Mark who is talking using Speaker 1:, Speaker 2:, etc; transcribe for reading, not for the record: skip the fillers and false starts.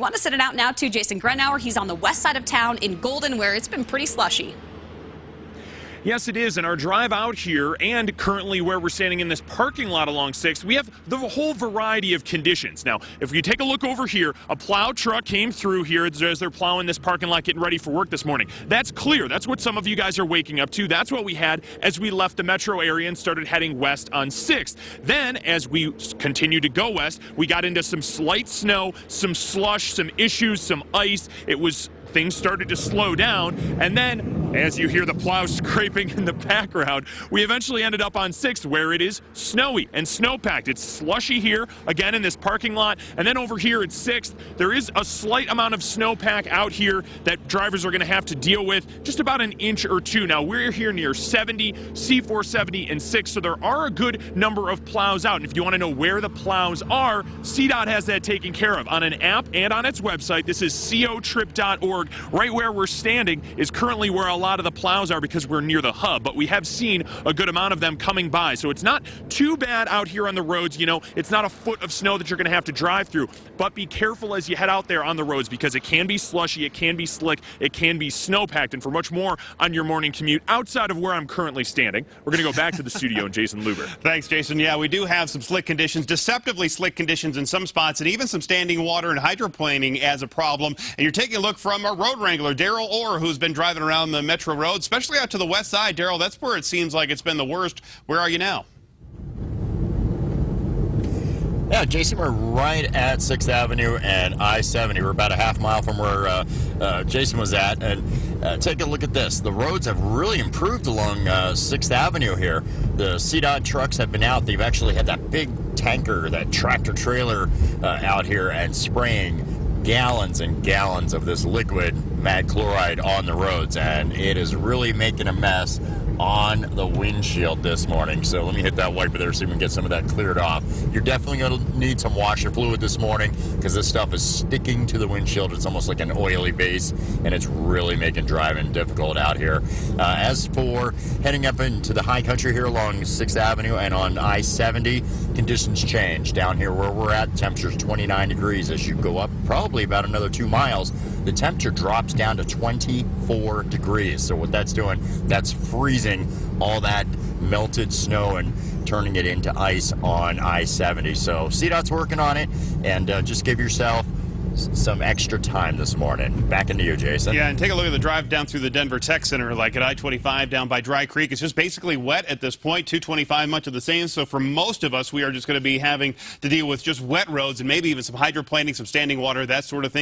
Speaker 1: want to send it out now to Jason Grenauer. He's on the west side of town in Golden, where it's been pretty slushy.
Speaker 2: Yes, it is. And our drive out here and currently where we're standing in this parking lot along 6th, we have the whole variety of conditions. Now, if you take a look over here, a plow truck came through here as they're plowing this parking lot, getting ready for work this morning. That's clear. That's what some of you guys are waking up to. That's what we had as we left the metro area and started heading west on 6th. Then, as we continued to go west, we got into some slight snow, some slush, some issues, some ice. Things started to slow down, and then as you hear the plow scraping in the background, we eventually ended up on 6th where it is snowy and snow-packed. It's slushy here, again in this parking lot, and then over here at 6th, there is a slight amount of snowpack out here that drivers are going to have to deal with, just about an inch or two. Now, we're here near 70, C470, and 6, so there are a good number of plows out, and if you want to know where the plows are, CDOT has that taken care of on an app and on its website. This is cotrip.org. Right where we're standing is currently where a lot of the plows are because we're near the hub, but we have seen a good amount of them coming by. So it's not too bad out here on the roads. You know, it's not a foot of snow that you're going to have to drive through, but be careful as you head out there on the roads because it can be slushy, it can be slick, it can be snow-packed. And for much more on your morning commute outside of where I'm currently standing, we're going to go back to the studio and Jason Luber.
Speaker 3: Thanks, Jason. Yeah, we do have some slick conditions, deceptively slick conditions in some spots, and even some standing water and hydroplaning as a problem. And you're taking a look from our road wrangler, Daryl Orr, who's been driving around the metro road, especially out to the west side. Daryl, that's where it seems like it's been the worst. Where are you now?
Speaker 4: Yeah, Jason, we're right at 6th Avenue and I-70. We're about a half mile from where Jason was at. And take a look at this. The roads have really improved along 6th Avenue here. The CDOT trucks have been out. They've actually had that big tanker, that tractor trailer out here and spraying gallons and gallons of this liquid mag chloride on the roads, and it is really making a mess on the windshield this morning. So let me hit that wiper there so we can get some of that cleared off. You're definitely going to need some washer fluid this morning because this stuff is sticking to the windshield. It's almost like an oily base, and it's really making driving difficult out here. As for heading up into the high country here along 6th Avenue and on I-70, conditions change. Down here where we're at, temperature's 29 degrees. As you go up probably about another 2 miles, the temperature drops down to 24 degrees. So what that's doing, that's freezing all that melted snow and turning it into ice on I-70. So CDOT's working on it, and just give yourself some extra time this morning. Back into you, Jason.
Speaker 3: Yeah, and take a look at the drive down through the Denver Tech Center, like at I-25 down by Dry Creek. It's just basically wet at this point. 225, much of the same. So for most of us, we are just going to be having to deal with just wet roads and maybe even some hydroplaning, some standing water, that sort of thing.